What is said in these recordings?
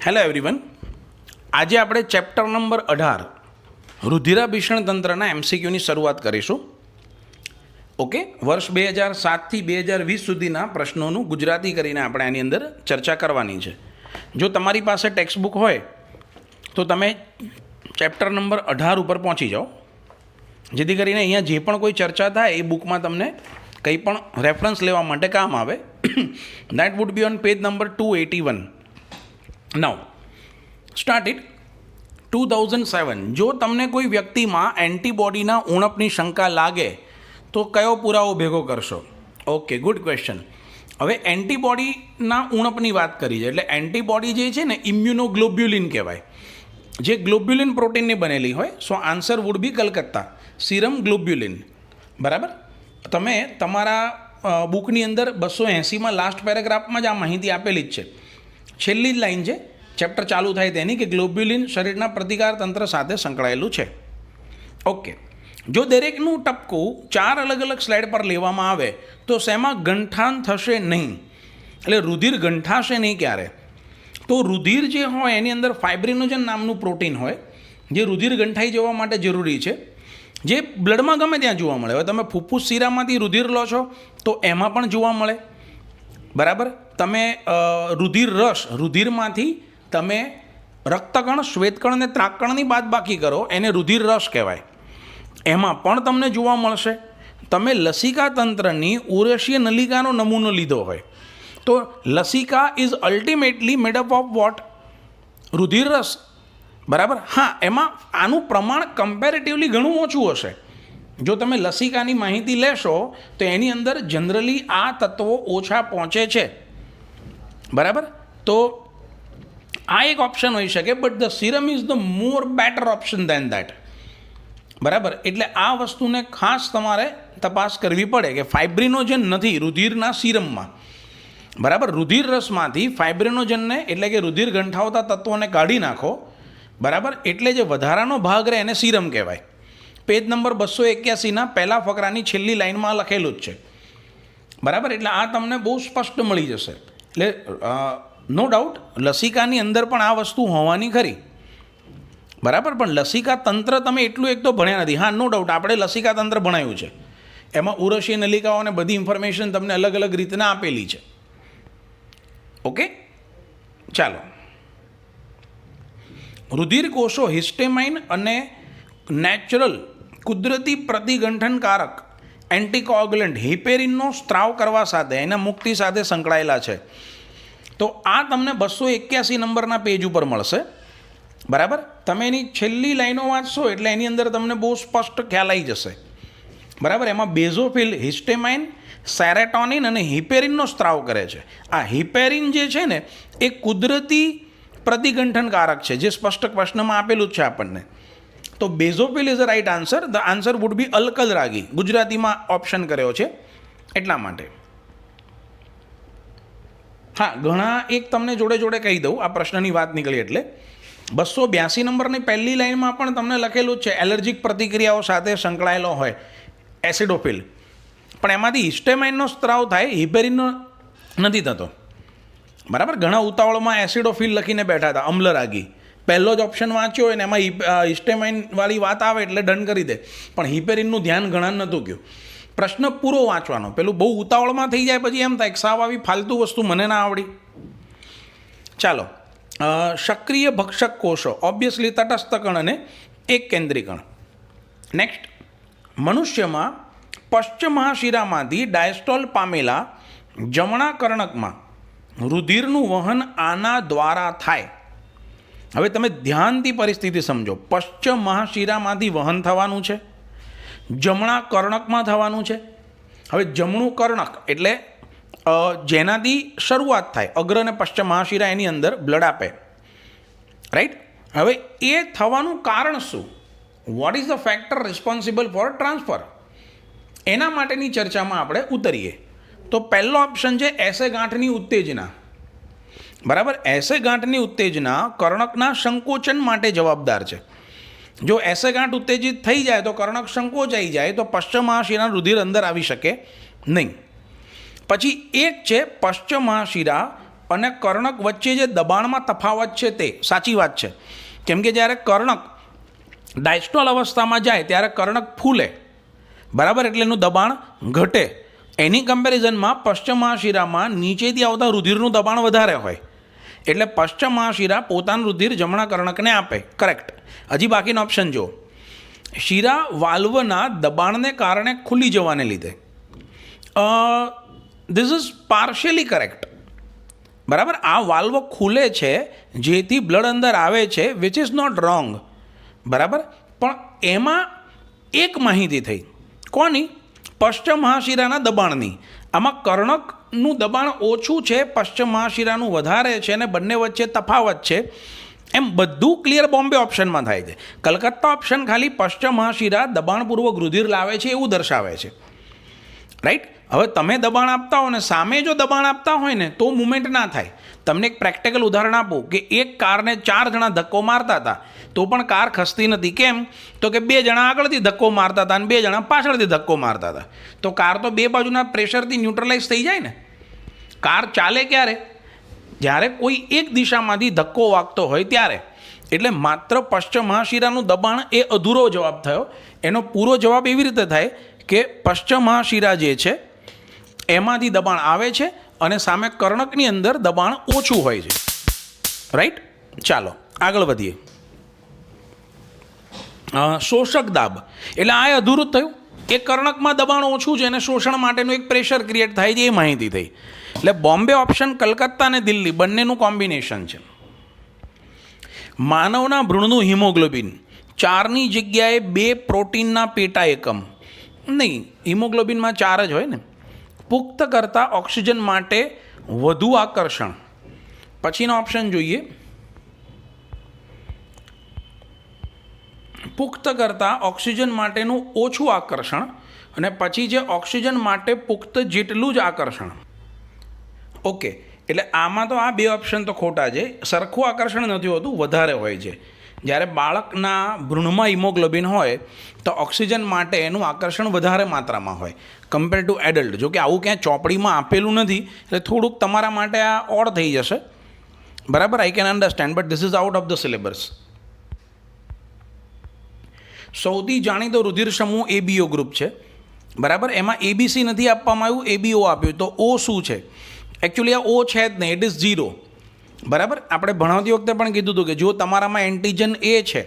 Hello everyone, આજે આપણે chapter number 18 રુધિરાભિષણ તંત્રના એમસીક્યુની શરૂઆત કરીશું. ઓકે, વર્ષ 2007થી 2020 સુધીના પ્રશ્નોનું ગુજરાતી કરીને આપણે આની અંદર ચર્ચા કરવાની છે. જો તમારી પાસે ટેક્સ્ટ બુક હોય તો તમે ચેપ્ટર નંબર 18 ઉપર પહોંચી જાઓ, જેથી કરીને અહીંયા જે પણ કોઈ ચર્ચા થાય એ બુકમાં તમને કંઈ પણ રેફરન્સ લેવા માટે કામ આવે. That would be on page number 281. Now start it. 2007. જો તમને કોઈ વ્યક્તિમાં એન્ટીબોડીના ઉણપની શંકા લાગે તો કયો પુરાવો ભેગો કરશો? Okay, good question. હવે એન્ટીબોડીના ઉણપની વાત કરી છે, એટલે એન્ટીબોડી જે છે ને ઇમ્યુનોગ્લોબ્યુલિન કહેવાય, જે ગ્લોબ્યુલિન પ્રોટીનની બનેલી હોય. સો આન્સર વુડ બી કલકત્તા, સીરમ ગ્લોબ્યુલિન. બરાબર. તમે તમારા બુકની અંદર 280માં લાસ્ટ પેરેગ્રાફમાં જ આ માહિતી આપેલી જ છે. છેલ્લી જ લાઈન છે ચેપ્ટર ચાલુ થાય તેની, કે ગ્લોબ્યુલિન શરીરના પ્રતિકાર તંત્ર સાથે સંકળાયેલું છે. ઓકે, જો દરેકનું ટપકું 4 અલગ અલગ સ્લાઇડ પર લેવામાં આવે તો શેમાં ગંઠાણ થશે નહીં, એટલે રુધિર ગંઠાશે નહીં ક્યારે? તો રુધિર જે હોય એની અંદર ફાઇબ્રિનોજન નામનું પ્રોટીન હોય, જે રુધિર ગંઠાઈ જવા માટે જરૂરી છે, જે બ્લડમાં ગમે ત્યાં જોવા મળે. હવે તમે ફૂફૂસ શિરામાંથી રુધિર લો છો તો એમાં પણ જોવા મળે. બરાબર. તમે રુધિર રસ, રુધિરમાંથી તમે રક્તકણ, શ્વેતકણ અને ત્રાકકણની બાદબાકી કરો, એને રુધિર રસ કહેવાય, એમાં પણ તમને જોવા મળશે. તમે લસિકા તંત્રની ઉરેશીય નલિકાનો નમૂનો લીધો હોય તો લસિકા is ultimately made up of what? રુધિર રસ. બરાબર. હા, એમાં આનું પ્રમાણ કમ્પેરેટિવલી ઘણું ઓછું હશે. જો તમે લસિકાની માહિતી લેશો તો એની અંદર જનરલી આ તત્વો ઓછા પહોંચે છે. બરાબર. તો આ એક ઓપ્શન હોઈ શકે, but the serum is the more better option than that. બરાબર. એટલે આ વસ્તુને ખાસ તમારે તપાસ કરવી પડે કે ફાઇબ્રિનોજન નથી રુધિરના સિરમમાં. બરાબર. રુધિર રસમાંથી ફાઇબ્રિનોજનને, એટલે કે રુધિર ગંઠાવતા તત્વોને કાઢી નાખો. બરાબર. એટલે જે વધારાનો ભાગ રહે એને સિરમ કહેવાય. પેજ નંબર 281ના પહેલા ફકરાની છેલ્લી લાઇનમાં લખેલું જ છે. બરાબર. એટલે આ તમને બહુ સ્પષ્ટ મળી જશે. એટલે નો ડાઉટ લસિકાની અંદર પણ આ વસ્તુ હોવાની ખરી. બરાબર. પણ લસિકા તંત્ર તમે એટલું એક તો ભણ્યા નથી. હા, નો ડાઉટ આપણે લસિકા તંત્ર ભણાયું છે, એમાં ઉરશી નલિકાઓ અને બધી ઇન્ફોર્મેશન તમને અલગ અલગ રીતના આપેલી છે. ઓકે, ચાલો. રુધિર કોષો હિસ્ટેમાઇન અને નેચરલ કુદરતી પ્રતિગંઠનકારક એન્ટીકોગ્યુલન્ટ હિપેરિનનો સ્ત્રાવ કરવા સાથે, એના મુક્તિ સાથે સંકળાયેલા છે. તો આ તમને 281 નંબરના પેજ ઉપર મળશે. બરાબર. તમે એની છેલ્લી લાઈનો વાંચશો એટલે એની અંદર તમને બહુ સ્પષ્ટ ખ્યાલ આવી જશે. બરાબર. એમાં બેઝોફિલ, હિસ્ટેમાઇન, સેરેટોનિન અને હિપેરિનનો સ્ત્રાવ કરે છે. આ હિપેરિન જે છે ને એ કુદરતી પ્રતિગંઠનકારક છે, જે સ્પષ્ટ પ્રશ્નમાં આપેલું જ છે આપણને. તો basophil is a right answer. The answer would be અલકલ રાગી, ગુજરાતીમાં ઓપ્શન કર્યો છે એટલા માટે. હા, ઘણા એક તમને જોડે જોડે કહી દઉં, આ પ્રશ્નની વાત નીકળી એટલે 282 નંબરની પહેલી લાઇનમાં પણ તમને લખેલું જ છે એલર્જીક પ્રતિક્રિયાઓ સાથે સંકળાયેલો હોય એસિડોફિલ, પણ એમાંથી હિસ્ટેમાઇનનો સ્ત્રાવ થાય, હિપેરિનનો નથી થતો. બરાબર. ઘણા ઉતાવળમાં એસિડોફિલ લખીને બેઠા હતા, અમ્લરાગી. પહેલો જ ઓપ્શન વાંચ્યો હોય ને એમાં હિસ્ટેમાઇનવાળી વાત આવે એટલે ડન કરી દે, પણ હિપેરિનનું ધ્યાન ઘણા નહોતું ગયું. પ્રશ્ન પૂરો વાંચવાનો, પેલું બહુ ઉતાવળમાં થઈ જાય પછી એમ થાય સાવ આવી ફાલતુ વસ્તુ મને ના આવડી. ચાલો. સક્રિય ભક્ષક કોષો, ઓબ્વિયસલી તટસ્થ કણ અને એક કેન્દ્રી કણ. નેક્સ્ટ. મનુષ્યમાં પશ્ચ મહાશિરામાંથી ડાયસ્ટોલ પામેલા જમણા કર્ણકમાં રુધિરનું વહન આના દ્વારા થાય. હવે તમે ધ્યાનથી પરિસ્થિતિ સમજો. પશ્ચ મહાશિરામાંથી વહન થવાનું છે, જમણા કર્ણકમાં થવાનું છે. હવે જમણું કર્ણક એટલે જેનાથી શરૂઆત થાય, અગ્ર અને પશ્ચિમ મહાશિરા એની અંદર બ્લડ આપે. રાઈટ. હવે એ થવાનું કારણ શું? What is the factor responsible four transfer? એના માટેની ચર્ચામાં આપણે ઉતરીએ. તો પહેલો ઓપ્શન છે એસે ગાંઠની ઉત્તેજના. બરાબર. એસે ગાંઠની ઉત્તેજના કર્ણકના સંકોચન માટે જવાબદાર છે. જો એસે ગાંઠ ઉત્તેજિત થઈ જાય તો કર્ણક સંકોચાઈ જાય તો પશ્ચિમ મહાશિરા રુધિર અંદર આવી શકે નહીં. પછી એક છે પશ્ચ મહાશિરા અને કર્ણક વચ્ચે જે દબાણમાં તફાવત છે તે સાચી વાત છે. કેમ કે જ્યારે કર્ણક ડાયસ્ટોલ અવસ્થામાં જાય ત્યારે કર્ણક ફૂલે, બરાબર, એટલે એનું દબાણ ઘટે. એની કમ્પેરિઝનમાં પશ્ચિમ મહાશિરામાં નીચેથી આવતા રુધિરનું દબાણ વધારે હોય, એટલે પશ્ચિમ મહાશિરા પોતાનું રુધિર જમણા કર્ણકને આપે. કરેક્ટ. હજી બાકીનો ઓપ્શન જુઓ. શિરા વાલ્વના દબાણને કારણે ખુલી જવાને લીધે. This is partially correct. બરાબર, આ વાલ્વ ખુલે છે જેથી બ્લડ અંદર આવે છે, વિચ ઇઝ નોટ રોંગ. બરાબર, પણ એમાં એક માહિતી થઈ. કોની? પશ્ચિમ મહાશિરાના દબાણની. આમાં કર્ણકનું દબાણ ઓછું છે, પશ્ચિમ મહાશિરાનું વધારે છે, અને બંને વચ્ચે તફાવત છે. એમ બધું ક્લિયર બોમ્બે ઓપ્શનમાં થાય છે. કલકત્તા ઓપ્શન ખાલી પશ્ચિમ મહાશિરા દબાણપૂર્વક રુધિર લાવે છે એવું દર્શાવે છે. રાઈટ. હવે તમે દબાણ આપતા હો ને સામે જો દબાણ આપતા હોય ને તો મુવમેન્ટ ના થાય. તમને એક પ્રેક્ટિકલ ઉદાહરણ આપું કે એક કારને 4 જણા ધક્કો મારતા હતા તો પણ કાર ખસતી નથી. કેમ? તો કે 2 જણા આગળથી ધક્કો મારતા હતા અને 2 જણા પાછળથી ધક્કો મારતા હતા. તો કાર તો બે બાજુના પ્રેશરથી ન્યુટ્રલાઇઝ થઈ જાય ને. કાર ચાલે ક્યારે? જ્યારે કોઈ એક દિશામાંથી ધક્કો વાગતો હોય ત્યારે. એટલે માત્ર પશ્ચિમ મહાશિરાનું દબાણ એ અધૂરો જવાબ થયો. એનો પૂરો જવાબ એવી રીતે થાય કે પશ્ચિમ મહાશિરા જે છે એમાંથી દબાણ આવે છે અને સામે કર્ણકની અંદર દબાણ ઓછું હોય છે. રાઈટ. ચાલો આગળ વધીએ. શોષક દાબ એટલે આ અધૂરું થયું. એ કર્ણકમાં દબાણ ઓછું છે અને શોષણ માટેનું એક પ્રેશર ક્રિએટ થાય છે, એ માહિતી થઈ. એટલે બોમ્બે ઓપ્શન કલકત્તા અને દિલ્હી બંનેનું કોમ્બિનેશન છે. માનવના ભ્રૂણનું હિમોગ્લોબિન 4ની જગ્યાએ 2 પ્રોટીનના પેટા એકમ નહીં, હિમોગ્લોબિનમાં 4 જ હોય ને. પુખ્ત કરતાં ઓક્સિજન માટે વધુ આકર્ષણ. પછીનો ઓપ્શન જોઈએ. પુખ્ત કરતાં ઓક્સિજન માટેનું ઓછું આકર્ષણ અને પછી જે ઓક્સિજન માટે પુખ્ત જેટલું જ આકર્ષણ. ઓકે, એટલે આમાં તો આ 2 ઓપ્શન તો ખોટા છે. સરખું આકર્ષણ નથી હોતું, વધારે હોય છે. જ્યારે બાળકના ભ્રૂણમાં હિમોગ્લોબિન હોય તો ઓક્સિજન માટે એનું આકર્ષણ વધારે માત્રામાં હોય કમ્પેર ટુ એડલ્ટ. જો કે આવું ક્યાંય ચોપડીમાં આપેલું નથી એટલે થોડુંક તમારા માટે આ ઓડ થઈ જશે. બરાબર, I can understand, but this is out of the syllabus. સૌથી જાણીતો રુધિર સમૂહ એબીઓ ગ્રુપ છે. બરાબર, એમાં એબીસી નથી આપવામાં આવ્યું, એબીઓ આપ્યું. તો ઓ શું છે? એકચ્યુઅલી આ ઓ છે જ નહીં, ઇટ ઇઝ 0. બરાબર, આપણે ભણાવતી વખતે પણ કીધું હતું કે જો તમારામાં એન્ટીજન એ છે,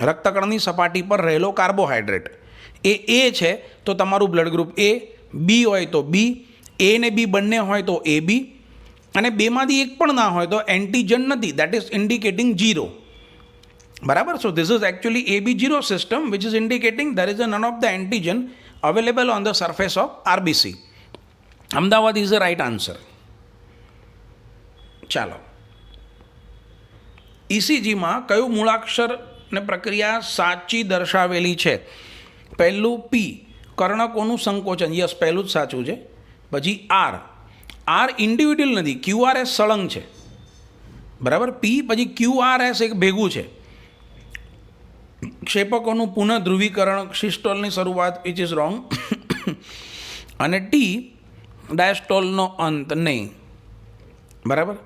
રક્તકણની સપાટી પર રહેલો કાર્બોહાઈડ્રેટ એ છે તો તમારું બ્લડ ગ્રુપ એ, બી હોય તો બી, એ ને બી બંને હોય તો એ બી, અને બેમાંથી એક પણ ના હોય તો એન્ટીજન નથી, દેટ ઇઝ ઇન્ડિકેટિંગ 0. બરાબર. So this is actually AB0 system which is indicating there is none of the antigen available on the surface of RBC. Ahmedabad is the right answer. ચાલો, ઇસીજીમાં કયું મૂળાક્ષર ને પ્રક્રિયા સાચી દર્શાવેલી છે? પહેલું પી, કર્ણકોનું સંકોચન. યસ, પહેલું જ સાચું છે. પછી આર ઇન્ડિવિડ્યુઅલ નથી, QRS સળંગ છે. બરાબર, પી પછી QRS એક ભેગું છે. ક્ષેપકોનું પુનઃ ધ્રુવીકરણ, સિસ્ટોલની શરૂઆત, વિચ ઇઝ રોંગ. અને ટી ડાયસ્ટોલનો અંત નહીં. બરાબર,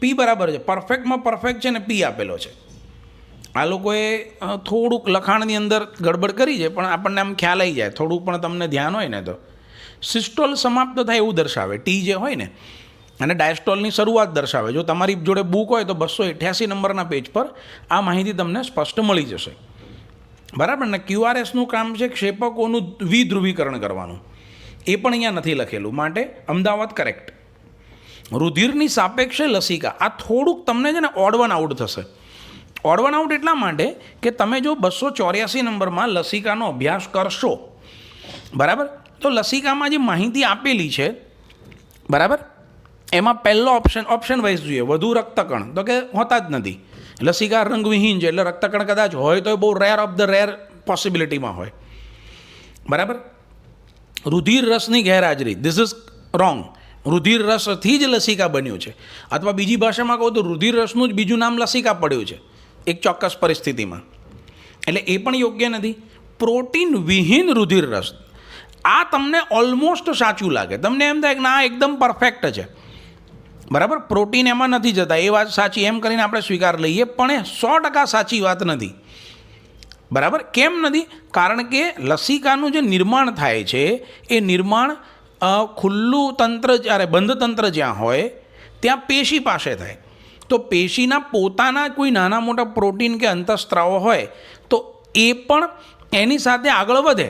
પી બરાબર છે. પરફેક્ટમાં પરફેક્ટ છે ને પી આપેલો છે. આ લોકોએ થોડુંક લખાણની અંદર ગડબડ કરી છે પણ આપણને આમ ખ્યાલ આવી જાય, થોડુંક પણ તમને ધ્યાન હોય ને તો. સિસ્ટોલ સમાપ્ત થાય એવું દર્શાવે ટી જે હોય ને, અને ડાયસ્ટોલની શરૂઆત દર્શાવે. જો તમારી જોડે બુક હોય તો 288 નંબરના પેજ પર આ માહિતી તમને સ્પષ્ટ મળી જશે. બરાબર ને. QRSનું કામ છે ક્ષેપકોનું વિધ્રુવીકરણ કરવાનું. એ પણ અહીંયા નથી લખેલું, માટે અમદાવાદ કરેક્ટ. રુધિરની સાપેક્ષે લસિકા, આ થોડુંક તમને છે ને ઓડ વન આઉટ થશે. ઓડ વન આઉટ એટલા માટે કે તમે જો 284 નંબરમાં લસિકાનો અભ્યાસ કરશો, બરાબર, તો લસિકામાં જે માહિતી આપેલી છે, બરાબર, એમાં પહેલો ઓપ્શન વાઇઝ જોઈએ વધુ રક્તકણ, તો કે હોતા જ નથી. લસિકા રંગવિહીન છે એટલે રક્તકણ કદાચ હોય તો બહુ રેર ઓફ ધ રેર પોસિબિલિટીમાં હોય. બરાબર. રુધિર રસની ગેરહાજરી, ધીસ ઇઝ રોંગ. રુધિર રસથી જ લસિકા બન્યું છે, અથવા બીજી ભાષામાં કહું તો રુધિર રસનું જ બીજું નામ લસિકા પડ્યું છે એક ચોક્કસ પરિસ્થિતિમાં, એટલે એ પણ યોગ્ય નથી. પ્રોટીન વિહીન રુધિર રસ, આ તમને ઓલમોસ્ટ સાચું લાગે, તમને એમ થાય કે ના એકદમ પરફેક્ટ છે, બરાબર, પ્રોટીન એમાં નથી જતા, એ વાત સાચી એમ કરીને આપણે સ્વીકાર લઈએ, પણ એ 100% સાચી વાત નથી. બરાબર, કેમ નથી? કારણ કે લસિકાનું જે નિર્માણ થાય છે એ નિર્માણ ખુલ્લું તંત્ર, જ્યારે બંધ તંત્ર જ્યાં હોય ત્યાં પેશી પાસે થાય. તો પેશીના પોતાના કોઈ નાના મોટા પ્રોટીન કે અંતઃસ્ત્રાવો હોય તો એ પણ એની સાથે આગળ વધે.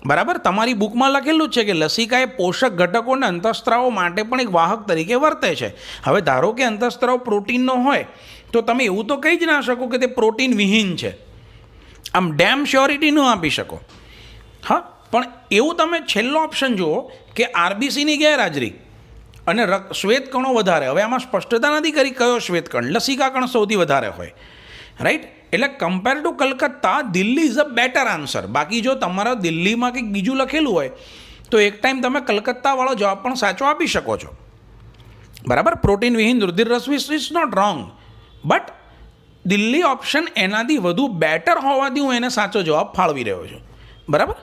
બરાબર, તમારી બુકમાં લખેલું જ છે કે લસિકા એ પોષક ઘટકોને અંતઃસ્ત્રાવો માટે પણ એક વાહક તરીકે વર્તે છે. હવે ધારો કે અંતઃસ્ત્રાવ પ્રોટીનનો હોય તો તમે એવું તો કહી જ ના શકો કે તે પ્રોટીન વિહીન છે. આમ ડેમ શ્યોરિટી ન આપી શકો. હા, પણ એવું તમે છેલ્લો ઓપ્શન જુઓ કે આરબીસીની ગેરહાજરી અને શ્વેતકણો વધારે. હવે આમાં સ્પષ્ટતા નથી કરી કયો શ્વેતકણ, લસિકા કણ સૌથી વધારે હોય, રાઈટ. એટલે compare to Calcutta, Delhi is a better answer. બાકી જો તમારા દિલ્હીમાં કંઈક બીજું લખેલું હોય તો એક ટાઈમ તમે કલકત્તાવાળો જવાબ પણ સાચો આપી શકો છો. બરાબર, પ્રોટીન વિહીન રુધિર રસ is not wrong, but Delhi option એનાથી વધુ બેટર હોવાથી હું એને સાચો જવાબ ફાળવી રહ્યો છું. બરાબર,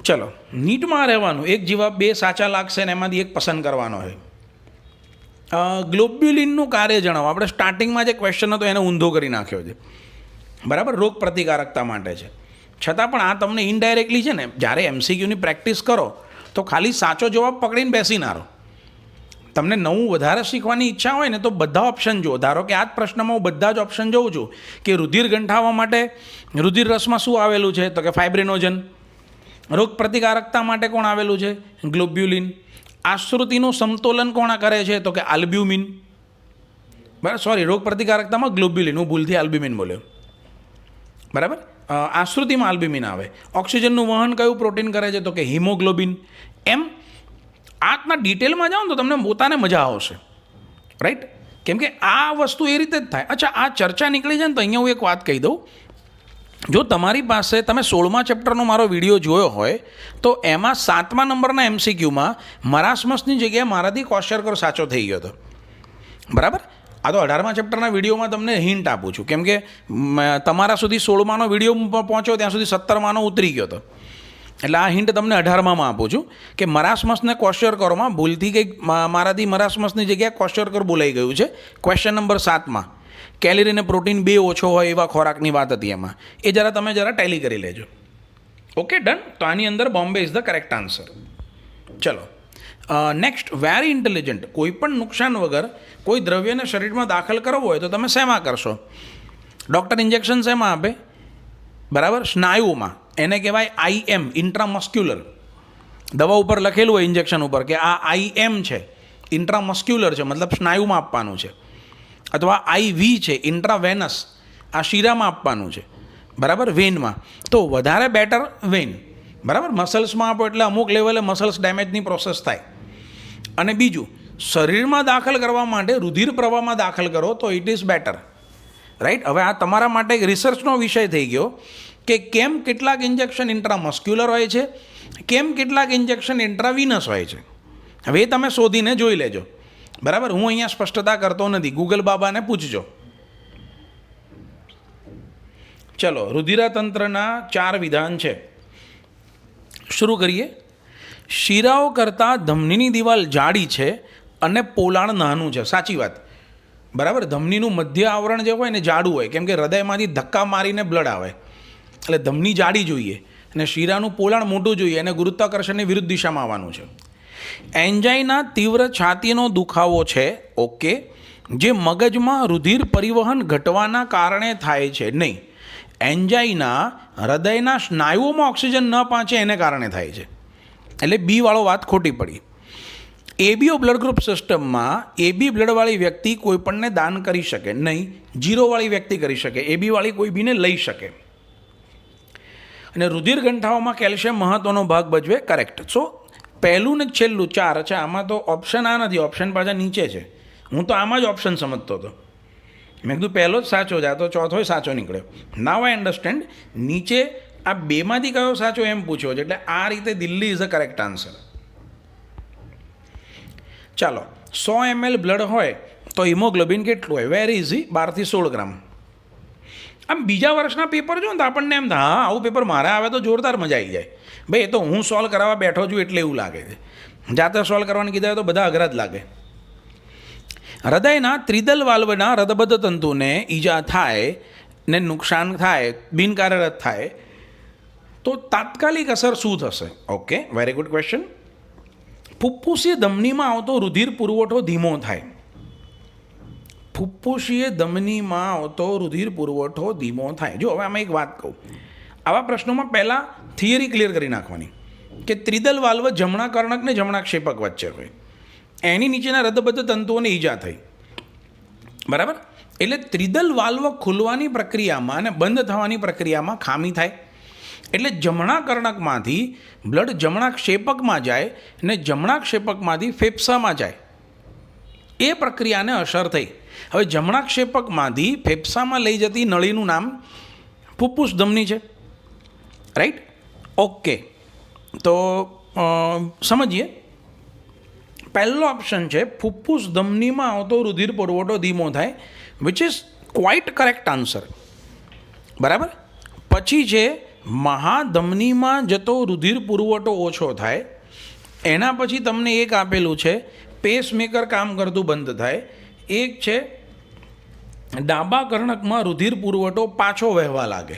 ચલો નીટમાં રહેવાનું, એક જવાબ બે સાચા લાગશે ને એમાંથી એક પસંદ કરવાનો છે. ગ્લોબ્યુલિનનું કાર્ય જણાવો. આપણે સ્ટાર્ટિંગમાં જે ક્વેશ્ચન હતો એને ઊંધો કરી નાખ્યો છે. બરાબર, રોગ પ્રતિકારકતા માટે છે, છતાં પણ આ તમને ઇનડાયરેક્ટલી છે ને, જ્યારે એમસીક્યુની પ્રેક્ટિસ કરો તો ખાલી સાચો જવાબ પકડીને બેસી ના રહો. તમને નવું વધારે શીખવાની ઈચ્છા હોય ને તો બધા ઓપ્શન જુઓ. ધારો કે આ જ પ્રશ્નમાં હું બધા જ ઓપ્શન જોઉં છું કે રુધિર ગંઠાવવા માટે રુધિર રસમાં શું આવેલું છે, તો કે ફાઇબ્રિનોજન. રોગ પ્રતિકારકતા માટે કોણ આવેલું છે, ગ્લોબ્યુલિન. આશ્રુતિનું સમતોલન કોણ કરે છે, તો કે આલ્બ્યુમિન. બરાબર, સોરી, રોગ પ્રતિકારકતામાં ગ્લોબ્યુલિન, હું ભૂલથી આલ્બ્યુમિન બોલ્યો. બરાબર, આશ્રુતિમાં આલ્બ્યુમિન આવે. ઓક્સિજનનું વહન કયું પ્રોટીન કરે છે, તો કે હિમોગ્લોબિન. એમ આટના ડિટેલમાં જાઓ ને તો તમને પોતાને મજા આવશે, રાઈટ. કેમ કે આ વસ્તુ એ રીતે જ થાય. અચ્છા, આ ચર્ચા નીકળી જાય ને તો અહીંયા હું એક વાત કહી દઉં. જો તમારી પાસે તમે 16મા ચેપ્ટરનો મારો વિડીયો જોયો હોય તો એમાં 7મા નંબરના એમસીક્યુમાં મરાસમસની જગ્યાએ મારાથી ક્વેશ્ચન સાચો થઈ ગયો હતો. બરાબર, આ તો 18મા ચેપ્ટરના વિડીયોમાં તમને હિન્ટ આપું છું, કેમ કે તમારા સુધી 16માનો વિડીયો પહોંચ્યો ત્યાં સુધી 17માનો ઉતરી ગયો હતો. એટલે આ હિન્ટ તમને 18માં આપું છું કે મરાસમસને ક્વેશ્ચન ભૂલથી કંઈક મારાથી મરાસમસની જગ્યાએ ક્વેશ્ચન બોલાઈ ગયું છે. ક્વેશ્ચન નંબર 7માં કેલરી અને પ્રોટીન 2 ઓછો હોય એવા ખોરાકની વાત હતી એમાં. એ તમે ટેલી કરી લેજો. Okay, done. તો આની અંદર Bombay is the correct answer. ચલો નેક્સ્ટ, વેરી ઇન્ટેલિજન્ટ. કોઈ પણ નુકસાન વગર કોઈ દ્રવ્યને શરીરમાં દાખલ કરવો હોય તો તમે શેમાં કરશો? ડૉક્ટર ઇન્જેક્શન શેમાં આપે? બરાબર, સ્નાયુમાં. એને કહેવાય IM, ઇન્ટ્રામસ્ક્યુલર. દવા ઉપર લખેલું હોય ઇન્જેક્શન ઉપર કે આ IM છે, ઇન્ટ્રામસ્ક્યુલર છે, મતલબ સ્નાયુમાં આપવાનું છે. અથવા IV છે, ઇન્ટ્રાવેનસ, આ શીરામાં આપવાનું છે. બરાબર, વેનમાં. તો વધારે બેટર વેન. બરાબર, મસલ્સમાં આપો એટલે અમુક લેવલે મસલ્સ ડેમેજની પ્રોસેસ થાય. અને બીજું, શરીરમાં દાખલ કરવા માટે રુધિર પ્રવાહમાં દાખલ કરો તો ઇટ ઇઝ બેટર, રાઈટ. હવે આ તમારા માટે એક રિસર્ચનો વિષય થઈ ગયો કે કેમ કેટલાક ઇન્જેક્શન ઇન્ટ્રામસ્ક્યુલર હોય છે, કેમ કેટલાક ઇન્જેક્શન ઇન્ટ્રાવિનસ હોય છે. હવે એ તમે શોધીને જોઈ લેજો. બરાબર, હું અહીંયા સ્પષ્ટતા કરતો નથી, ગૂગલ બાબાને પૂછજો. ચલો, રુધિરાતંત્રના 4 વિધાન છે. શરૂ કરીએ. શિરાઓ કરતાં ધમનીની દિવાલ જાડી છે અને પોલાણ નાનું છે. સાચી વાત. બરાબર, ધમનીનું મધ્ય આવરણ જે હોય ને જાડું હોય, કેમ કે હૃદયમાંથી ધક્કા મારીને બ્લડ આવે એટલે ધમની જાડી જોઈએ અને શિરાનું પોલાણ મોટું જોઈએ અને ગુરુત્વાકર્ષણની વિરુદ્ધ દિશામાં આવવાનું છે. એન્જાઇના તીવ્ર છાતીનો દુખાવો છે, ઓકે, જે મગજમાં રુધિર પરિવહન ઘટવાના કારણે થાય છે. નહીં, એન્જાઇના હૃદયના સ્નાયુઓમાં ઓક્સિજન ન પહોંચે એને કારણે થાય છે. એટલે બી વાળો વાત ખોટી પડી. એબીઓ બ્લડ ગ્રુપ સિસ્ટમમાં AB બ્લડવાળી વ્યક્તિ કોઈપણને દાન કરી શકે નહીં, 0 વાળી વ્યક્તિ કરી શકે, AB વાળી કોઈ બીને લઈ શકે. અને રુધિર ગંઠાઓમાં કેલ્શિયમ મહત્વનો ભાગ ભજવે, કરેક્ટ. સો પહેલું ને છેલ્લું 4. અચ્છા, આમાં તો ઓપ્શન આ નથી, ઓપ્શન પાછા નીચે છે. હું તો આમાં જ ઓપ્શન સમજતો હતો. મેં કીધું પહેલો જ સાચો છે, આ તો ચોથોય સાચો નીકળ્યો. નાવ આઈ અન્ડરસ્ટેન્ડ. નીચે આ બેમાંથી કયો સાચો એમ પૂછ્યો છે, એટલે આ રીતે Delhi is a correct answer. ચાલો, 100 ml બ્લડ હોય તો હિમોગ્લોબિન કેટલું હોય? વેરી ઇઝી, 12 થી 16 ગ્રામ. આમ બીજા વર્ષના પેપર જો ને તો આપણને એમ થાય હા આવું પેપર મારે આવે તો જોરદાર મજા આવી જાય. ભાઈ એ તો હું સોલ્વ કરાવવા બેઠો છું એટલે એવું લાગે છે. જાતે સોલ્વ કરવાનું કીધા તો બધા અઘરા જ લાગે. હૃદયના ત્રિદલ વાલ્વના હૃદબદ્ધ તંતુને ઈજા થાય ને નુકસાન થાય, બિનકાર્યરત થાય, તો તાત્કાલિક અસર શું થશે? Okay, very good question. ફુફ્ફુસીય ધમનીમાં આવતો રુધિર પુરવઠો ધીમો થાય. ફુફ્ફુસીય ધમનીમાં આવતો રુધિર પુરવઠો ધીમો થાય. જો હવે આમાં એક વાત કહું, આવા પ્રશ્નોમાં પહેલાં થિયરી ક્લિયર કરી નાખવાની કે ત્રિદલ વાલ્વ જમણા કર્ણક ને જમણા ક્ષેપક વચ્ચે હોય, એની નીચેના હૃદબદ્ધ તંતુઓને ઈજા થઈ. બરાબર? એટલે ત્રિદલ વાલ્વ ખુલવાની પ્રક્રિયામાં અને બંધ થવાની પ્રક્રિયામાં ખામી થાય. એટલે જમણા કર્ણકમાંથી બ્લડ જમણા ક્ષેપકમાં જાય ને જમણા ક્ષેપકમાંથી ફેફસામાં જાય, એ પ્રક્રિયાને અસર થઈ. હવે જમણા ક્ષેપકમાંથી ફેફસામાં લઈ જતી નળીનું નામ ફુફ્ફુસ ધમની છે. રાઈટ? ઓકે, તો સમજીએ. પહેલો ઓપ્શન છે ફુફ્ફુસ ધમનીમાં આવતો રુધિર પુરવઠો ધીમો થાય, which is quite correct answer. બરાબર? પછી છે મહાધમનીમાં જતો રુધિર પુરવઠો ઓછો થાય. એના પછી તમને એક આપેલું છે પેસમેકર કામ કરતું બંધ થાય. એક છે ડાબા કર્ણકમાં રુધિર પુરવઠો પાછો વહેવા લાગે.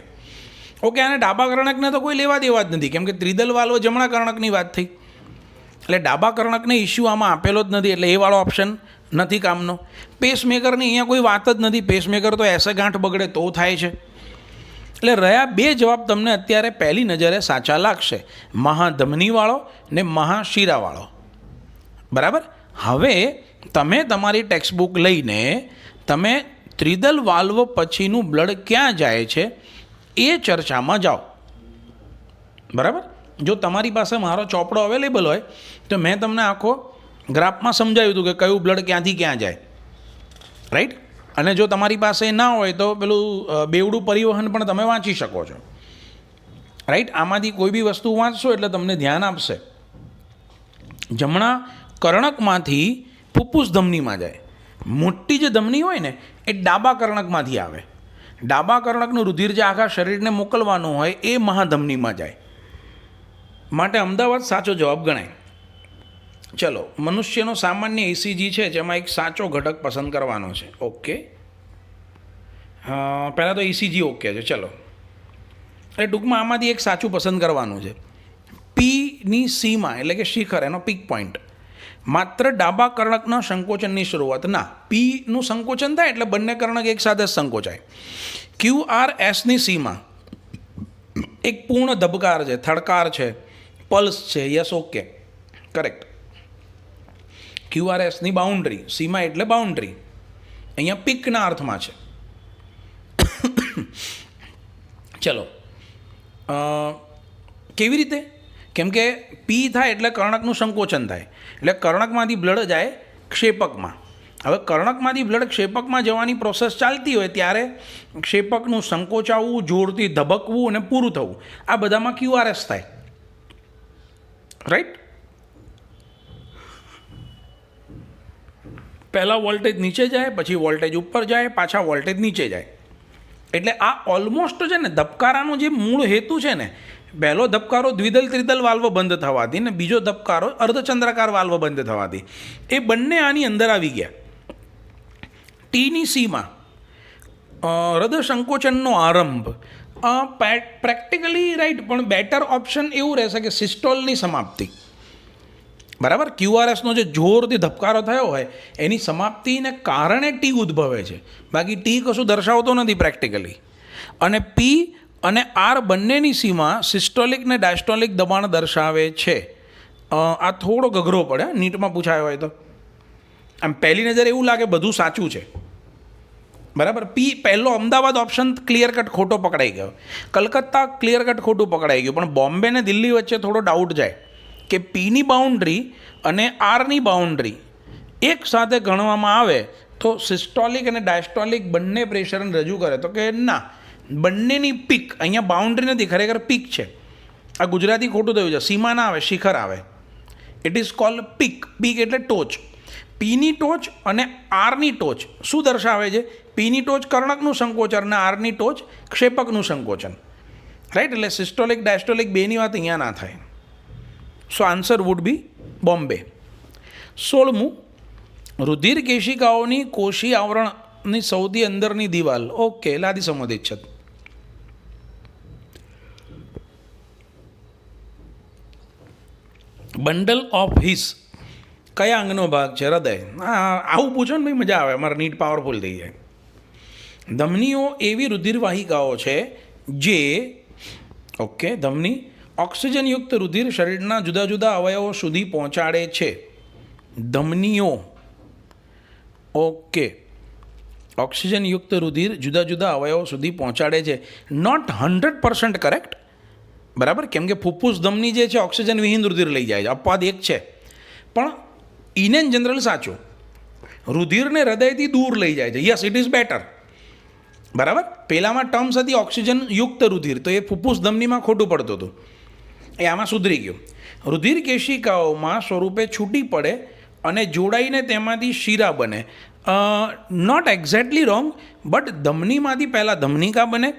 ઓકે, આને ડાબા કર્ણકને તો કોઈ લેવા દેવા જ નથી, કેમ કે ત્રિદલ વાલ્વ જમણા કર્ણકની વાત થઈ. એટલે ડાબા કર્ણકને ઇસ્યુ આમાં આપેલો જ નથી, એટલે એ વાળો ઓપ્શન નથી કામનો. પેસમેકરની અહીંયા કોઈ વાત જ નથી. પેસમેકર તો એસે ગાંઠ બગડે તો થાય છે. એટલે રહ્યા બે જવાબ તમને અત્યારે પહેલી નજરે સાચા લાગશે, મહાધમનીવાળો ને મહાશિરાવાળો. બરાબર? હવે તમે તમારી ટેક્સ્ટબુક લઈને તમે ત્રિદલ વાલ્વ પછીનું બ્લડ ક્યાં જાય છે એ ચર્ચામાં જાઓ. બરાબર? જો તમારી પાસે મારો ચોપડો અવેલેબલ હોય તો મેં તમને આખો ગ્રાફમાં સમજાવ્યું હતું કે કયું બ્લડ ક્યાંથી ક્યાં જાય. રાઈટ? અને જો તમારી પાસે ના હોય તો પેલું બેવડું પરિવહન પણ તમે વાંચી શકો છો. રાઈટ? આમાંથી કોઈ બી વસ્તુ વાંચશો એટલે તમને ધ્યાન આપશે. જમણા કર્ણકમાંથી ફુફ્ફુસ ધમનીમાં જાય. મોટી જે ધમની હોય ને એ ડાબા કર્ણકમાંથી આવે. ડાબા કર્ણકનું રુધિર જે આખા શરીરને મોકલવાનું હોય એ મહાધમનીમાં જાય. માટે અમદાવાદ સાચો જવાબ ગણાય. ચલો, મનુષ્યનો સામાન્ય ECG છે જેમાં એક સાચો ઘટક પસંદ કરવાનો છે. ઓકે, પહેલાં તો ECG ઓકે છે. ચલો, એટલે ટૂંકમાં આમાંથી એક સાચું પસંદ કરવાનું છે. પીની સીમા એટલે કે શિખર, એનો પીક પોઈન્ટ માત્ર ડાબા કર્ણકના સંકોચનની શરૂઆત. ના, પીનું સંકોચન થાય એટલે બંને કર્ણક એકસાથે જ સંકોચાય. QRSની સીમા એક પૂર્ણ ધબકાર છે, થડકાર છે, પલ્સ છે. Yes, okay, correct. QRSની બાઉન્ડ્રી, સીમા એટલે બાઉન્ડ્રી, અહીંયા પીકના અર્થમાં છે. ચલો, કેવી રીતે? કેમ કે પી થાય એટલે કર્ણકનું સંકોચન થાય, એટલે કર્ણકમાંથી બ્લડ જાય ક્ષેપકમાં. હવે કર્ણકમાંથી બ્લડ ક્ષેપકમાં જવાની પ્રોસેસ ચાલતી હોય ત્યારે ક્ષેપકનું સંકોચાવવું, જોરથી ધબકવું અને પૂરું થવું, આ બધામાં QRS થાય. રાઈટ? પહેલાં વોલ્ટેજ નીચે જાય, પછી વોલ્ટેજ ઉપર જાય, પાછા વોલ્ટેજ નીચે જાય. એટલે આ ઓલમોસ્ટ છે ને ધબકારાનો જે મૂળ હેતુ છે ને, પહેલો ધબકારો દ્વિદલ ત્રિદલ વાલ્વ બંધ થવાથી ને બીજો ધબકારો અર્ધચંદ્રાકાર વાલ્વ બંધ થવાથી, એ બંને આની અંદર આવી ગયા. ટીની સીમાં હૃદય સંકોચનનો આરંભ પ્રેક્ટિકલી રાઈટ, પણ બેટર ઓપ્શન એવું રહેશે કે સિસ્ટોલની સમાપ્તિ. બરાબર? QRSનો જે જોરથી ધબકારો થયો હોય એની સમાપ્તિને કારણે ટી ઉદ્ભવે છે, બાકી ટી કશું દર્શાવતો નથી પ્રેક્ટિકલી. અને પી અને આર બંનેની સીમા સિસ્ટોલિક ને ડાયસ્ટોલિક દબાણ દર્શાવે છે. આ થોડો ગઘરો પડે, નીટમાં પૂછાયો હોય તો. આમ પહેલી નજરે એવું લાગે બધું સાચું છે. બરાબર? પી પહેલો અમદાવાદ ઓપ્શન ક્લિયર કટ ખોટો પકડાઈ ગયો, કલકત્તા ક્લિયર કટ ખોટું પકડાઈ ગયું, પણ બોમ્બે ને દિલ્હી વચ્ચે થોડો ડાઉટ જાય કે પીની બાઉન્ડ્રી અને આરની બાઉન્ડ્રી એક સાથે ગણવામાં આવે તો સિસ્ટોલિક અને ડાયસ્ટોલિક બંને પ્રેશરને રજૂ કરે, તો કે ના, બંનેની પીક, અહીંયા બાઉન્ડ્રી નથી, ખરેખર પીક છે. આ ગુજરાતી ખોટું થયું છે, સીમા ના આવે, શિખર આવે. It is called peak. Peak એટલે ટોચ. પીની ટોચ અને આરની ટોચ શું દર્શાવે છે? પીની ટોચ કર્ણકનું સંકોચન અને આરની ટોચ ક્ષેપકનું સંકોચન. રાઈટ? એટલે સિસ્ટોલિક ડાયસ્ટોલિક બેની વાત અહીંયા ના થાય. સો આન્સર વુડ બી બોમ્બે. 16મું, રુધિર કેશિકાઓની કોષી આવરણની સૌથી અંદરની દિવાલ. ઓકે, લાદી સંબંધિત છે. બંડલ ઓફ હિસ કયા અંગનો ભાગ છે? હૃદય. આવું પૂછો ને ભાઈ, મજા આવે, અમારા નીટ પાવરફુલ થઈ જાય. ધમનીઓ એવી રુધિરવાહિકાઓ છે જે ધમની ઓક્સિજનયુક્ત રુધિર શરીરના જુદા જુદા અવયવો સુધી પહોંચાડે છે. ધમનીઓ ઓક્સિજનયુક્ત રુધિર જુદા જુદા અવયવો સુધી પહોંચાડે છે. નોટ 100% કરેક્ટ, બરાબર, કેમ કે ફુફ્ફુસ ધમની જે છે ઓક્સિજન વિહીન રુધિર લઈ જાય છે, અપવાદ એક છે, પણ ઇન એન જનરલ સાચું. રુધિરને હૃદયથી દૂર લઈ જાય છે. યસ, ઇટ ઇઝ બેટર, બરાબર. પહેલામાં ટર્મ્સ હતી ઓક્સિજન યુક્ત રુધિર, તો એ ફુફ્ફુસ ધમનીમાં ખોટું પડતું હતું, એ આમાં સુધરી ગયું. રુધિર કેશિકાઓમાં સ્વરૂપે છૂટી પડે અને જોડાઈને તેમાંથી શીરા બને. નોટ એક્ઝેક્ટલી રોંગ, બટ ધમનીમાંથી પહેલાં ધમનિકા બને,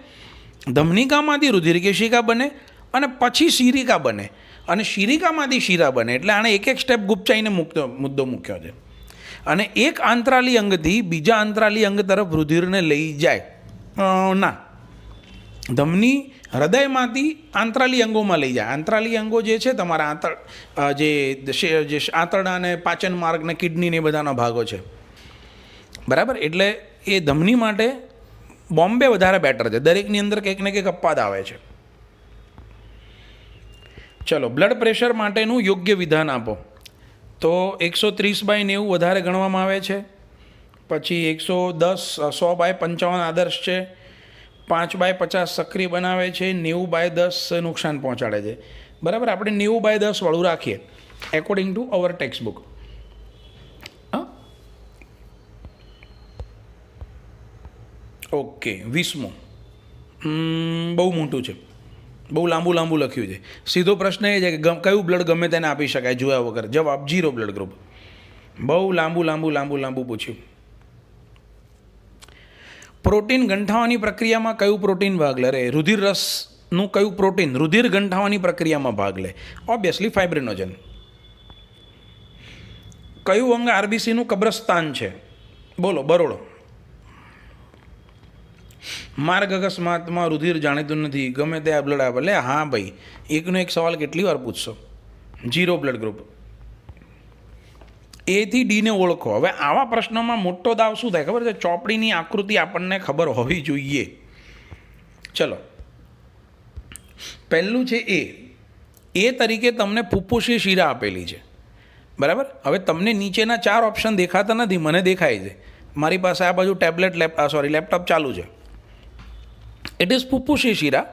ધમનિકામાંથી રુધિર કેશિકા બને અને પછી શિરિકા બને, અને શિરિકામાંથી શીરા બને. એટલે આણે એક એક સ્ટેપ ગુપચાઈને મુદ્દો મૂક્યો છે. અને એક આંતરાલી અંગથી બીજા આંતરાલી અંગ તરફ રુધિરને લઈ જાય. ના, ધમની હૃદયમાંથી આંતરાલી અંગોમાં લઈ જાય. આંતરાલી અંગો જે છે તમારા જે આંતરડા અને પાચન માર્ગ ને કિડની ને બધાના ભાગો છે, બરાબર. એટલે એ ધમની માટે બોમ્બે વધારે બેટર છે. દરેકની અંદર કંઈક ને કંઈક અપવાદ આવે છે. ચલો, બ્લડ પ્રેશર માટેનું યોગ્ય વિધાન આપો. તો 130/90 વધારે ગણવામાં આવે છે. પછી 110/100/55 આદર્શ છે. 5/50 સક્રિય બનાવે છે. 90/10 નુકસાન પહોંચાડે છે, બરાબર. આપણે 90/10 વાળું રાખીએ according to our textbook. Okay, 20મો બહુ મોટું છે, બહુ લાંબુ લખ્યું છે. સીધો પ્રશ્ન એ છે કે કયું બ્લડ ગમે તેને આપી શકાય જોયા વગર? જવાબ 0 બ્લડ ગ્રુપ. બહુ લાંબુ પૂછ્યું. પ્રોટીન ગંઠાવાની પ્રક્રિયામાં કયું પ્રોટીન ભાગ લે? રુધિર રસનું કયું પ્રોટીન રુધિર ગંઠાવાની પ્રક્રિયામાં ભાગ લે? ઓબ્વિયસલી ફાઇબ્રિનોજન. કયું અંગ આરબીસીનું કબ્રસ્તાન છે? બોલો, બરોડો. માર્ગ અકસ્માતમાં રુધિર જાણીતું નથી, ગમે તે આ બ્લડ આપે. લે હા ભાઈ, એકનો એક સવાલ કેટલી વાર પૂછશો? 0 બ્લડ ગ્રુપ. એથી ડીને ઓળખો. હવે આવા પ્રશ્નોમાં મોટો દાવ શું થાય ખબર છે? ચોપડીની આકૃતિ આપણને ખબર હોવી જોઈએ. ચલો, પહેલું છે એ તરીકે તમને ફુફ્ફુસીય શીરા આપેલી છે, બરાબર. હવે તમને નીચેના 4 ઓપ્શન દેખાતા નથી, મને દેખાય છે. મારી પાસે આ બાજુ લેપટોપ ચાલુ છે. ઇટ ઇઝ ફુફ્ફુસીય શીરા,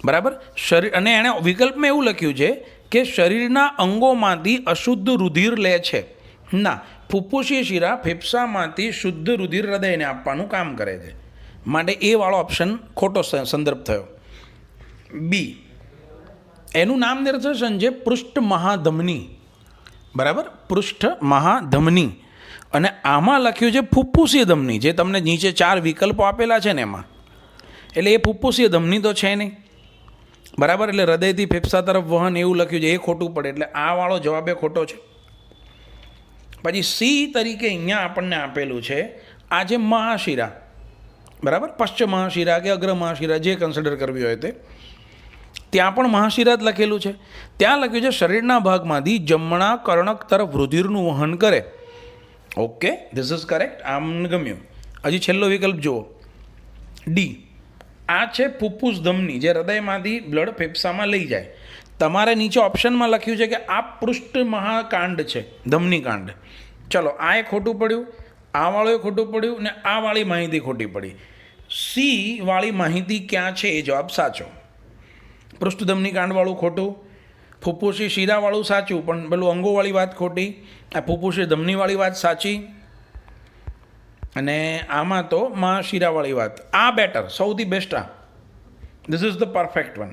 બરાબર. શરીર, અને એણે વિકલ્પમાં એવું લખ્યું છે કે શરીરના અંગોમાંથી અશુદ્ધ રુધિર લે છે. ના, ફુફ્ફુસીય શીરા ફેફસામાંથી શુદ્ધ રુધિર હૃદયને આપવાનું કામ કરે છે. માટે એ વાળો ઓપ્શન ખોટો સંદર્ભ થયો. બી, એનું નામ નિર્દેશન છે પૃષ્ઠ મહાધમની, બરાબર. પૃષ્ઠ મહાધમની. અને આમાં લખ્યું છે ફુફ્ફુસીય ધમની, જે તમને નીચે 4 વિકલ્પો આપેલા છે ને એમાં. એટલે એ ફુફ્ફુસીય ધમની તો છે નહીં, બરાબર. એટલે હૃદયથી ફેફસા તરફ વહન એવું લખ્યું છે, એ ખોટું પડે. એટલે આ વાળો જવાબ એ ખોટો છે. પછી સી તરીકે અહીંયા આપણને આપેલું છે આ જે મહાશિરા, બરાબર. પશ્ચિમ મહાશિરા કે અગ્ર મહાશિરા જે કન્સિડર કરવી હોય તે, ત્યાં પણ મહાશિરા જ લખેલું છે. ત્યાં લખ્યું છે શરીરના ભાગમાંથી જમણા કર્ણક તરફ રુધિરનું વહન કરે. Okay, this is correct. આમ ગમ્યું. હજી છેલ્લો વિકલ્પ જુઓ, ડી. આ છે ફુફ્ફુસ ધમની, જે હૃદયમાંથી બ્લડ ફેફસામાં લઈ જાય. તમારે નીચે ઓપ્શનમાં લખ્યું છે કે આ પૃષ્ઠ મહાકાંડ છે, ધમની કાંડ. ચલો, આ એ ખોટું પડ્યું, આ વાળું ખોટું પડ્યું, ને આ વાળી માહિતી ખોટી પડી. સી વાળી માહિતી ક્યાં છે એ જવાબ સાચો. પૃષ્ઠ ધમની કાંડવાળું ખોટું, ફુફ્ફુસી શીરાવાળું સાચું, પણ પેલું અંગોવાળી વાત ખોટી. આ ફુફ્ફુસી ધમનીવાળી વાત સાચી, અને આમાં તો મહાશિરાવાળી વાત. આ બેટર, સૌથી બેસ્ટ. આ this is the perfect one.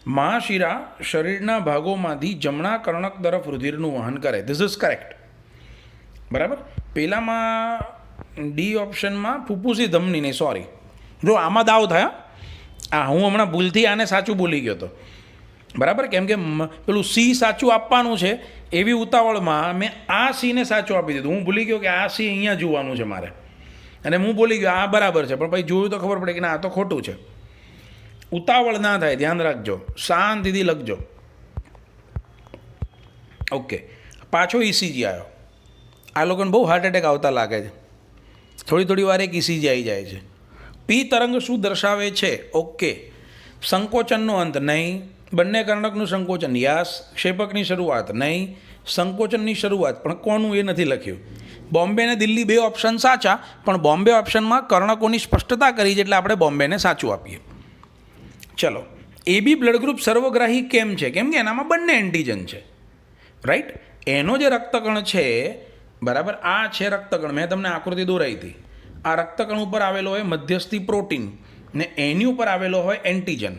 મહાશિરા શરીરના ભાગોમાંથી જમણા કર્ણક તરફ રુધિરનું વહન કરે. ધીસ ઇઝ કરેક્ટ, બરાબર. પહેલામાં ડી ઓપ્શનમાં ફુફ્ફુસી ધમની નહીં, સોરી. જો આમાં દાવ થયા, હું હમણાં ભૂલથી આને સાચું બોલી ગયો હતો. બરાબર, કેમ કે પેલું સી સાચું આપવાનું છે એવી ઉતાવળમાં મેં આ સીને સાચું આપી દીધું. હું ભૂલી ગયો કે આ સી અહીંયા જોવાનું છે મારે, અને હું ભૂલી ગયો આ બરાબર છે, પણ પછી જોયું તો ખબર પડે કે ના આ તો ખોટું છે. ઉતાવળ ના થાય, ધ્યાન રાખજો, શાંતિથી લખજો. ઓકે, પાછો ઇસીજી આવ્યો. આ લોકોને બહુ હાર્ટ એટેક આવતા લાગે છે. થોડી વાર એક ઇસીજી આવી જાય છે. પી તરંગ શું દર્શાવે છે? ઓકે, સંકોચનનો અંત નહીં, બંને કર્ણકનું સંકોચન યસ, ક્ષેપકની શરૂઆત નહીં, સંકોચનની શરૂઆત પણ કોનું એ નથી લખ્યું. બોમ્બે અને દિલ્હી બે ઓપ્શન સાચા, પણ બોમ્બે ઓપ્શનમાં કર્ણકોની સ્પષ્ટતા કરી છે એટલે આપણે બોમ્બેને સાચું આપીએ. ચલો, એબી બ્લડ ગ્રુપ સર્વગ્રાહી કેમ છે? કેમ કે એનામાં બંને એન્ટીજન છે, રાઈટ. એનો જે રક્તકણ છે, બરાબર, આ છે રક્તકણ. મેં તમને આકૃતિ દોરાઈ હતી. આ રક્તકણ ઉપર આવેલો હોય મધ્યસ્થી પ્રોટીન, ને એની ઉપર આવેલો હોય એન્ટીજન.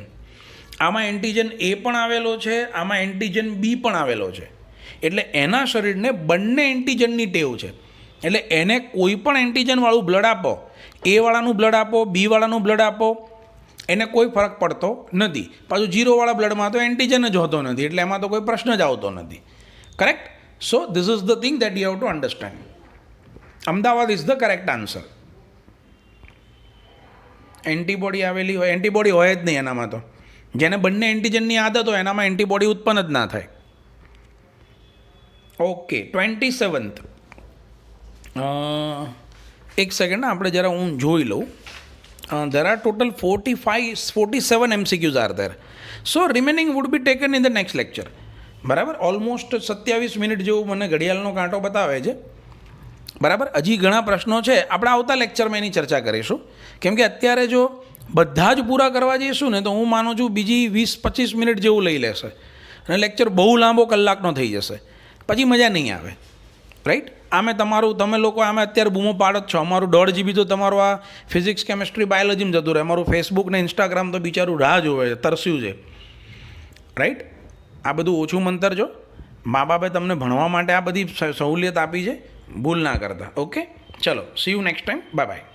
આમાં એન્ટીજન એ પણ આવેલો છે, આમાં એન્ટીજન બી પણ આવેલો છે. એટલે એના શરીરને બંને એન્ટીજનની ટેવ છે. એટલે એને કોઈ પણ એન્ટીજનવાળું બ્લડ આપો, એ વાળાનું બ્લડ આપો, બી વાળાનું બ્લડ આપો, એને કોઈ ફરક પડતો નથી. પાછું જીરોવાળા બ્લડમાં તો એન્ટીજન જ હોતો નથી, એટલે એમાં તો કોઈ પ્રશ્ન જ આવતો નથી. Correct? So this is the thing that you have to understand. Ahmedabad is the correct answer. Antibody આવેલી હોય, એન્ટીબોડી હોય જ નહીં એનામાં. તો જેને બંને એન્ટીજનની આદત હોય એનામાં એન્ટીબોડી ઉત્પન્ન જ ના થાય. Okay, 27th. એક સેકન્ડ, આપણે જરા હું જોઈ લઉં. There are total 47 MCQs are there. So remaining would be taken in the next lecture. બરાબર, ઓલમોસ્ટ 27 મિનિટ જેવું મને ઘડિયાળનો કાંટો બતાવે છે. બરાબર, હજી ઘણા પ્રશ્નો છે, આપણે આવતા લેક્ચરમાં એની ચર્ચા કરીશું. કેમ કે અત્યારે જો બધા જ પૂરા કરવા જઈશું ને તો હું માનું છું બીજી 20-25 મિનિટ જેવું લઈ લેશે, અને લેક્ચર બહુ લાંબો કલાકનો થઈ જશે, પછી મજા નહીં આવે, રાઈટ. આમે તમે લોકો આમે અત્યારે બૂમો પાડો જ છો. અમારું 1.5 GB તો તમારું આ ફિઝિક્સ, કેમેસ્ટ્રી, બાયોલોજીમાં જતું રહે. અમારું ફેસબુક ને ઇન્સ્ટાગ્રામ તો બિચારું રાહ જોવે છે, તરસ્યું છે, રાઈટ. આ બધું ઓછું મંતરજો. મા બાપે તમને ભણવા માટે આ બધી સહુલિયત આપી છે, ભૂલ ના કરતા. ઓકે, ચલો, C you next time. Bye bye.